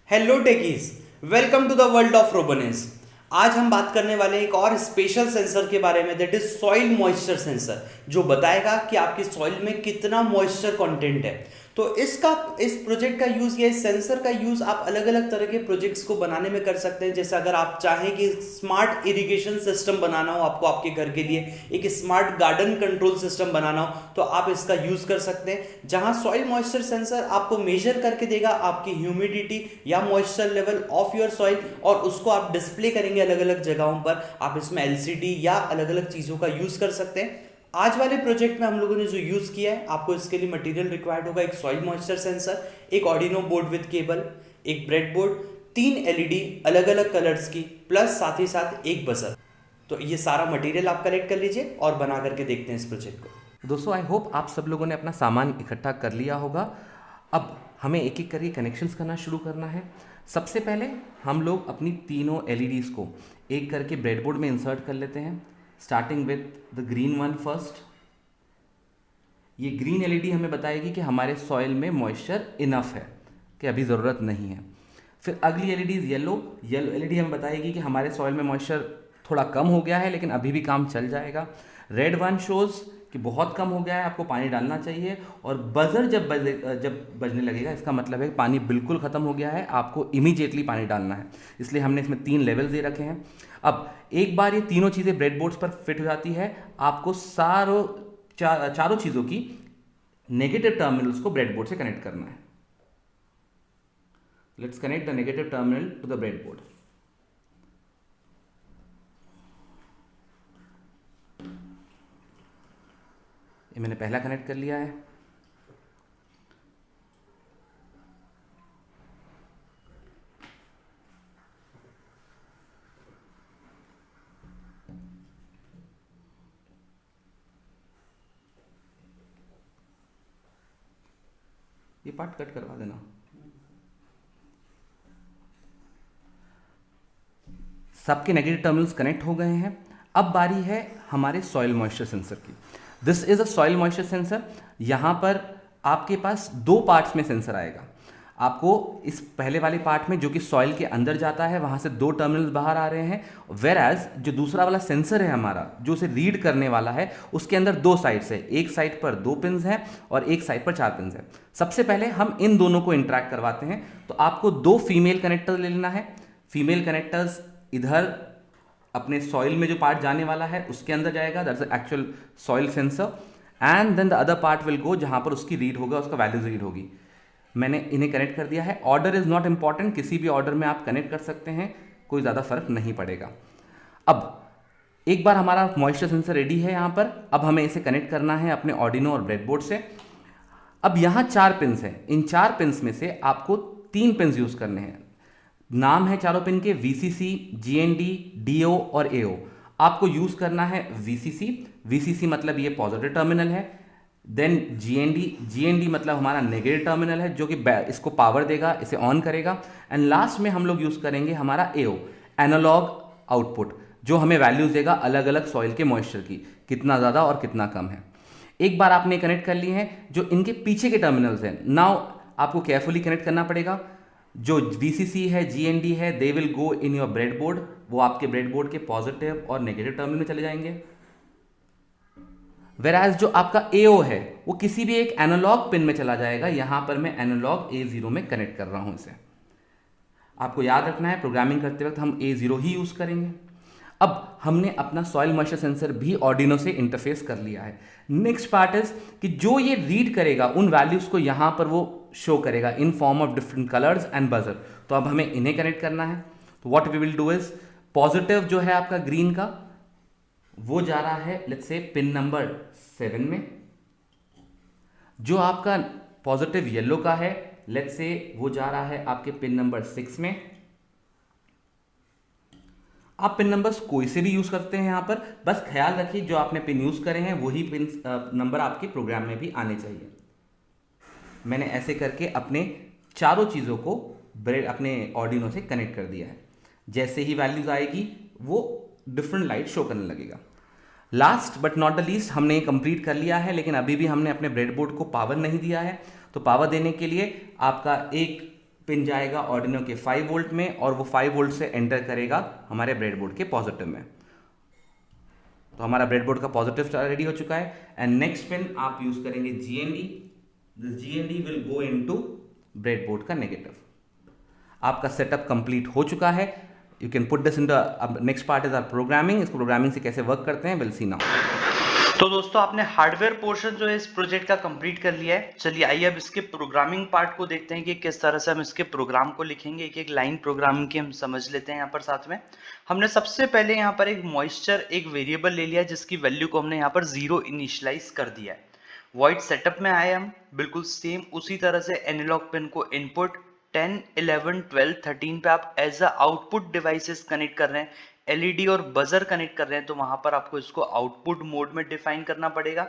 Hello techies, welcome to the world of Roboness. आज हम बात करने वाले हैं एक और स्पेशल सेंसर के बारे में, that is soil moisture sensor, जो बताएगा कि आपकी सॉइल में कितना मॉइस्चर कंटेंट है। तो इस प्रोजेक्ट का यूज या इस सेंसर का यूज आप अलग अलग तरह के प्रोजेक्ट्स को बनाने में कर सकते हैं। जैसे अगर आप चाहें कि स्मार्ट इरिगेशन सिस्टम बनाना हो आपको आपके घर के लिए, एक स्मार्ट गार्डन कंट्रोल सिस्टम बनाना हो, तो आप इसका यूज कर सकते हैं, जहां सॉइल मॉइस्चर सेंसर आपको मेजर करके देगा आपकी ह्यूमिडिटी या moisture level of your soil, और उसको आप डिस्प्ले करेंगे अलग अलग जगहों पर। आप इसमें एलसीडी या अलग अलग चीजों का यूज कर सकते हैं। आज वाले प्रोजेक्ट में हम लोगों ने जो यूज किया है, आपको इसके लिए मटेरियल रिक्वायर्ड होगा एक सॉइल मॉइस्चर सेंसर, एक ऑर्डिनो बोर्ड विद केबल, एक ब्रेड बोर्ड, 3 एलईडी अलग अलग कलर्स की, प्लस साथ ही साथ एक बजर। तो ये सारा मटेरियल आप कलेक्ट कर लीजिए और बना करके देखते हैं इस प्रोजेक्ट को। दोस्तों, आई होप आप सब लोगों ने अपना सामान इकट्ठा कर लिया होगा। अब हमें एक एक करके कनेक्शंस करना शुरू करना है। सबसे पहले हम लोग अपनी तीनों एलईडीज़ को एक करके ब्रेडबोर्ड में इंसर्ट कर लेते हैं, starting with the green one first. ये ग्रीन एलईडी हमें बताएगी कि हमारे सॉइल में मॉइस्चर इनफ है, कि अभी ज़रूरत नहीं है। फिर अगली एलईडीज़ येलो एलईडी हमें बताएगी कि हमारे सॉइल में मॉइस्चर थोड़ा कम हो गया है, लेकिन अभी भी काम चल जाएगा। रेड वन शोज़ कि बहुत कम हो गया है, आपको पानी डालना चाहिए। और बजर जब बजने लगेगा, इसका मतलब है पानी बिल्कुल ख़त्म हो गया है, आपको इमीडिएटली पानी डालना है। इसलिए हमने इसमें 3 लेवल दे रखे हैं। अब एक बार ये तीनों चीज़ें ब्रेडबोर्ड्स पर फिट हो जाती है, आपको चारों चीज़ों की नेगेटिव टर्मिनल्स को ब्रेडबोर्ड से कनेक्ट करना है। Let's connect the negative terminal to the breadboard. ये मैंने पहला कनेक्ट कर लिया है। ये पार्ट कट करवा देना। सबके नेगेटिव टर्मिनल्स कनेक्ट हो गए हैं। अब बारी है हमारे सॉइल मॉइस्चर सेंसर की। This is a soil moisture sensor. यहाँ पर आपके पास 2 पार्ट्स में सेंसर आएगा। आपको इस पहले वाले पार्ट में, जो कि सॉइल के अंदर जाता है, वहाँ से 2 टर्मिनल्स बाहर आ रहे हैं। वेर एज जो दूसरा वाला सेंसर है हमारा, जो उसे रीड करने वाला है, उसके अंदर 2 साइड्स है। एक साइड पर 2 पिन्स हैं और एक साइड पर 4 पिन्स हैं। सबसे पहले हम इन दोनों को इंटरैक्ट करवाते हैं। तो आपको 2 फीमेल कनेक्टर ले लेना है। फीमेल कनेक्टर्स इधर अपने सॉइल में जो पार्ट जाने वाला है उसके अंदर जाएगा, that's the actual soil sensor. And then the other part will go जहां पर उसकी रीड होगा, उसका वैल्यूज रीड होगी। मैंने इन्हें कनेक्ट कर दिया है। ऑर्डर इज नॉट इंपॉर्टेंट, किसी भी ऑर्डर में आप कनेक्ट कर सकते हैं, कोई ज़्यादा फर्क नहीं पड़ेगा। अब एक बार हमारा मॉइस्चर सेंसर रेडी है यहाँ पर, अब हमें इसे कनेक्ट करना है अपने ऑर्डिनो और ब्रेडबोर्ड से। अब यहाँ 4 पिन्स हैं। इन 4 पिन्स में से आपको 3 पिन्स यूज़ करने हैं। नाम है चारों पिन के VCC, GND, DO और AO। आपको यूज करना है VCC मतलब ये पॉजिटिव टर्मिनल है। देन GND मतलब हमारा नेगेटिव टर्मिनल है, जो कि इसको पावर देगा, इसे ऑन करेगा। एंड लास्ट में हम लोग यूज करेंगे हमारा AO, एनालॉग आउटपुट, जो हमें वैल्यूज देगा अलग अलग सॉइल के मॉइस्चर की, कितना ज़्यादा और कितना कम है। एक बार आपने कनेक्ट कर लिए हैं, जो इनके पीछे के टर्मिनल्स हैं, नाउ आपको केयरफुली कनेक्ट करना पड़ेगा। जो VCC है, GND है, they will go in your breadboard. वो आपके ब्रेडबोर्ड के पॉजिटिव और नेगेटिव टर्मिनल में चले जाएंगे। वेराज जो आपका AO है, वो किसी भी एक एनालॉग पिन में चला जाएगा। यहां पर मैं एनालॉग A0 में कनेक्ट कर रहा हूं इसे। आपको याद रखना है, प्रोग्रामिंग करते वक्त हम A0 ही यूज करेंगे। अब हमने अपना सॉइल मॉइस्चर सेंसर भी ऑर्डिनो से इंटरफेस कर लिया है। नेक्स्ट पार्ट इज कि जो ये रीड करेगा, उन वैल्यूज को यहां पर वो शो करेगा in form of different colours and buzzer. तो अब हमें इन्हें कनेक्ट करना है। तो what we will do is, positive जो है आपका ग्रीन का, वो जा रहा है लेट्स से पिन नंबर 7 में। जो आपका पॉजिटिव येलो का है, लेट्स से वो जा रहा है आपके पिन नंबर 6 में। आप पिन नंबर्स कोई से भी यूज करते हैं यहाँ पर, बस ख्याल रखिए जो आपने पिन यूज करे हैं वही पिन नंबर आपके प्रोग्राम में भी आने चाहिए। मैंने ऐसे करके अपने चारों चीज़ों को अपने ऑर्डिनो से कनेक्ट कर दिया है। जैसे ही वैल्यूज आएगी वो डिफरेंट लाइट शो करने लगेगा। Last but not the least, हमने ये कंप्लीट कर लिया है, लेकिन अभी भी हमने अपने ब्रेडबोर्ड को पावर नहीं दिया है। तो पावर देने के लिए आपका एक पिन जाएगा ऑर्डिनो के 5 वोल्ट में और वो 5 वोल्ट से एंटर करेगा हमारे ब्रेडबोर्ड के पॉजिटिव में। तो हमारा ब्रेडबोर्ड का पॉजिटिव रेडी हो चुका है। एंड नेक्स्ट पिन आप यूज करेंगे GND। This GND will go into breadboard का नेगेटिव। आपका सेटअप कंप्लीट हो चुका है। You can put this in the next part is R programming. इसको प्रोग्रामिंग से कैसे वर्क करते हैं विल सी नाउ। तो दोस्तों आपने हार्डवेयर पोर्शन जो है इस प्रोजेक्ट का कंप्लीट कर लिया है। चलिए आइए अब इसके प्रोग्रामिंग पार्ट को देखते हैं कि किस तरह से हम इसके प्रोग्राम को लिखेंगे। एक एक लाइन प्रोग्रामिंग की हम समझ लेते हैं यहाँ पर साथ में। हमने सबसे पहले यहाँ पर एक मॉइस्चर एक वेरिएबल ले लिया जिसकी वैल्यू को हमने यहाँ पर 0 इनिशियलाइज कर दिया है। वॉइड सेटअप में आए हम बिल्कुल सेम उसी तरह से एनालॉग पिन को इनपुट 10, 11, 12, 13 पे आप as a output devices connect कर रहे हैं, एलईडी और बजर कनेक्ट कर रहे हैं, तो वहां पर आपको इसको आउटपुट मोड में डिफाइन करना पड़ेगा।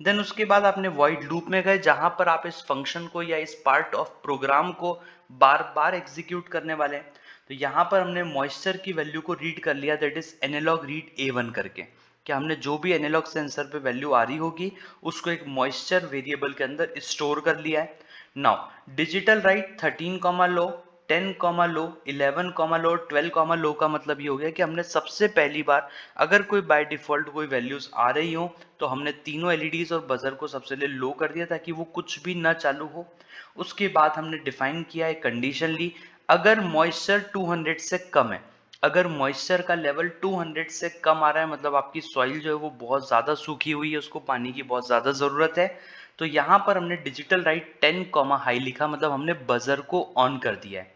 देन उसके बाद आपने वॉइड लूप में गए जहां पर आप इस फंक्शन को या इस पार्ट ऑफ प्रोग्राम को बार बार एग्जीक्यूट करने वाले हैं। तो यहाँ पर हमने मॉइस्चर की वैल्यू को रीड कर लिया, that is analog read A1 करके, कि हमने जो भी एनालॉग सेंसर पे वैल्यू आ रही होगी उसको एक मॉइस्चर वेरिएबल के अंदर स्टोर कर लिया है। नाउ डिजिटल राइट 13 लो, 10 लो, 11 लो, 12 लो का मतलब ये हो गया कि हमने सबसे पहली बार अगर कोई बाय डिफॉल्ट कोई वैल्यूज आ रही हो तो हमने तीनों एलईडीज और बजर को सबसे पहले लो कर दिया ताकि वो कुछ भी ना चालू हो। उसके बाद हमने डिफाइन किया है कंडीशन ली, अगर मॉइस्चर 200 से कम है, अगर मॉइस्चर का लेवल 200 से कम आ रहा है मतलब आपकी सॉइल जो है वो बहुत ज़्यादा सूखी हुई है, उसको पानी की बहुत ज़्यादा ज़रूरत है, तो यहाँ पर हमने डिजिटल राइट 10 हाई लिखा, मतलब हमने बजर को ऑन कर दिया है।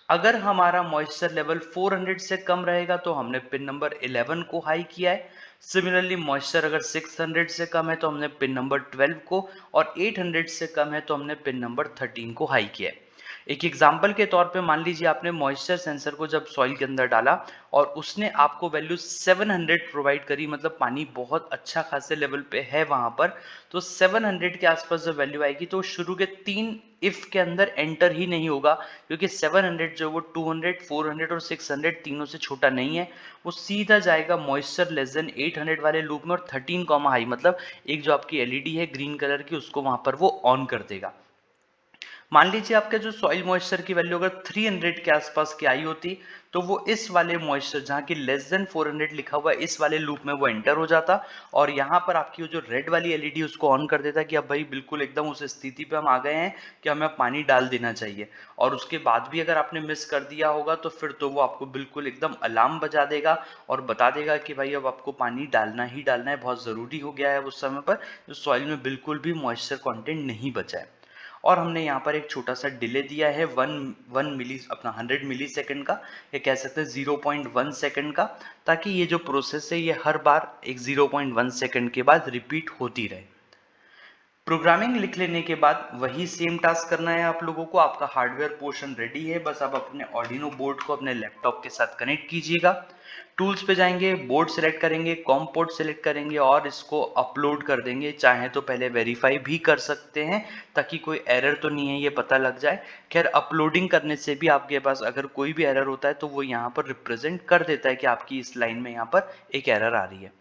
अगर हमारा मॉइस्चर लेवल 400 से कम रहेगा तो हमने पिन नंबर 11 को हाई किया है। सिमिलरली मॉइस्चर अगर 600 से कम है तो हमने पिन नंबर 12 को, और 800 से कम है तो हमने पिन नंबर 13 को हाई किया है। एक एग्जाम्पल के तौर पे मान लीजिए आपने मॉइस्चर सेंसर को जब सॉइल के अंदर डाला और उसने आपको वैल्यू 700 प्रोवाइड करी, मतलब पानी बहुत अच्छा खासे लेवल पे है वहां पर, तो 700 के आसपास जब वैल्यू आएगी तो शुरू के 3 इफ के अंदर एंटर ही नहीं होगा, क्योंकि 700 जो वो 200, 400 और 600 तीनों से छोटा नहीं है, वो सीधा जाएगा मॉइस्चर लेस देन 800 वाले लूप में और 13 हाई मतलब एक जो आपकी एलईडी है ग्रीन कलर की उसको वहां पर वो ऑन कर देगा। मान लीजिए आपका जो सॉइल मॉइस्चर की वैल्यू अगर 300 के आसपास की आई होती तो वो इस वाले मॉइस्चर जहाँ की लेस देन 400 लिखा हुआ है इस वाले लूप में वो एंटर हो जाता और यहाँ पर आपकी जो रेड वाली एलईडी उसको ऑन कर देता कि अब भाई बिल्कुल एकदम उस स्थिति पे हम आ गए हैं कि हमें पानी डाल देना चाहिए। और उसके बाद भी अगर आपने मिस कर दिया होगा तो फिर तो वो आपको बिल्कुल एकदम अलार्म बजा देगा और बता देगा कि भाई अब आपको पानी डालना ही डालना है, बहुत ज़रूरी हो गया है उस समय पर जो सॉइल में बिल्कुल भी मॉइस्चर कॉन्टेंट नहीं बचा है। और हमने यहाँ पर एक छोटा सा डिले दिया है 100 मिली सेकेंड का, या कह सकते हैं 0.1 सेकेंड का, ताकि ये जो प्रोसेस है ये हर बार एक 0.1 सेकेंड के बाद रिपीट होती रहे। प्रोग्रामिंग लिख लेने के बाद वही सेम टास्क करना है आप लोगों को। आपका हार्डवेयर पोर्शन रेडी है, बस आप अपने ऑर्डिनो बोर्ड को अपने लैपटॉप के साथ कनेक्ट कीजिएगा। टूल्स पे जाएंगे, बोर्ड सेलेक्ट करेंगे, कॉम पोर्ट सेलेक्ट करेंगे और इसको अपलोड कर देंगे। चाहे तो पहले वेरीफाई भी कर सकते हैं ताकि कोई एरर तो नहीं है ये पता लग जाए। खैर अपलोडिंग करने से भी आपके पास अगर कोई भी एरर होता है तो वो यहाँ पर रिप्रेजेंट कर देता है कि आपकी इस लाइन में यहाँ पर एक एरर आ रही है।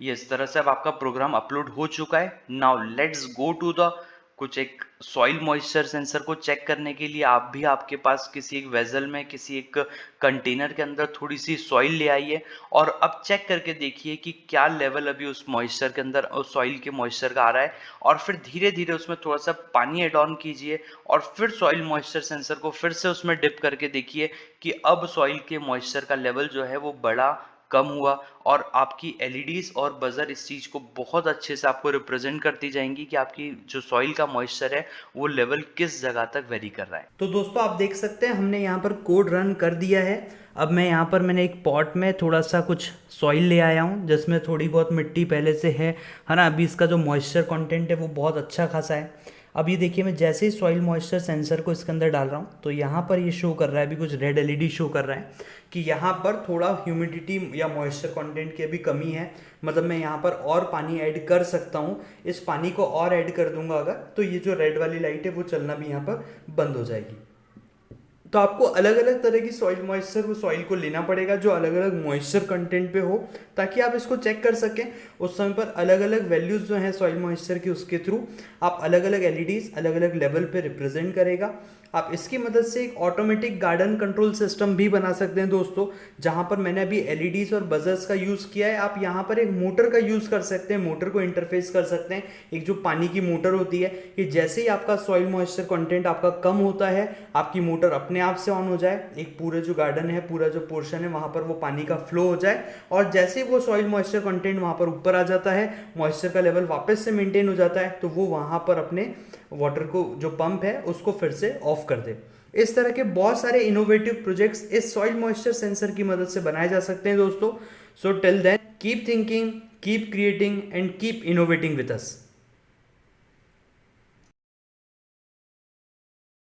ये इस तरह से अब आपका प्रोग्राम अपलोड हो चुका है। Now let's go to the कुछ एक सॉइल मॉइस्चर सेंसर को चेक करने के लिए आप भी आपके पास किसी एक वेजल में किसी एक कंटेनर के अंदर थोड़ी सी सॉइल ले आइए और अब चेक करके देखिए कि क्या लेवल अभी उस मॉइस्चर के अंदर उस सॉइल के मॉइस्चर का आ रहा है, और फिर धीरे धीरे उसमें थोड़ा सा पानी एड ऑन कीजिए और फिर सॉइल मॉइस्चर सेंसर को फिर से उसमें डिप करके देखिए कि अब सॉइल के मॉइस्चर का लेवल जो है वो बड़ा कम हुआ, और आपकी एलईडीज और बजर इस चीज को बहुत अच्छे से आपको रिप्रेजेंट करती जाएंगी कि आपकी जो सॉइल का मॉइस्चर है वो लेवल किस जगह तक वेरी कर रहा है। तो दोस्तों आप देख सकते हैं हमने यहाँ पर कोड रन कर दिया है। अब मैं यहाँ पर मैंने एक पॉट में थोड़ा सा कुछ सॉइल ले आया हूँ जिसमें थोड़ी बहुत मिट्टी पहले से है ना। अभी इसका जो मॉइस्चर कंटेंट है वो बहुत अच्छा खासा है। अब ये देखिए मैं जैसे ही सॉइल मॉइस्चर सेंसर को इसके अंदर डाल रहा हूँ तो यहाँ पर ये शो कर रहा है, अभी कुछ रेड एलईडी शो कर रहा है कि यहाँ पर थोड़ा ह्यूमिडिटी या मॉइस्चर कंटेंट की अभी कमी है, मतलब मैं यहाँ पर और पानी ऐड कर सकता हूँ। इस पानी को और ऐड कर दूंगा अगर तो ये जो रेड वाली लाइट है वो चलना भी यहाँ पर बंद हो जाएगी। तो आपको अलग अलग तरह की सॉइल मॉइस्चर वो सॉइल को लेना पड़ेगा जो अलग अलग मॉइस्चर कंटेंट पे हो ताकि आप इसको चेक कर सकें। उस समय पर अलग अलग वैल्यूज़ जो हैं सॉइल मॉइस्चर की, उसके थ्रू आप अलग अलग एलईडीज अलग अलग लेवल पे रिप्रेजेंट करेगा। आप इसकी मदद से एक ऑटोमेटिक गार्डन कंट्रोल सिस्टम भी बना सकते हैं दोस्तों, जहां पर मैंने अभी एलईडीज और बजर्स का यूज़ किया है। आप यहां पर एक मोटर का यूज़ कर सकते हैं, मोटर को इंटरफेस कर सकते हैं। एक जो पानी की मोटर होती है, कि जैसे ही आपका सॉइल मॉइस्चर कंटेंट आपका कम होता है, आपकी मोटर अपने आप से ऑन हो जाए, एक पूरे जो गार्डन है, पूरा जो पोर्शन है, वहां पर वो पानी का फ्लो हो जाए, और जैसे ही वो सॉइल मॉइस्चर कंटेंट वहां पर ऊपर आ जाता है, मॉइस्चर का लेवल वापस से मेंटेन हो जाता है, तो वो वहां पर अपने वाटर को जो पंप है उसको फिर से ऑफ कर दे। इस तरह के बहुत सारे इनोवेटिव प्रोजेक्ट्स इस सॉइल मॉइस्चर सेंसर की मदद से बनाए जा सकते हैं दोस्तों। So till then keep thinking, keep creating and keep innovating with us.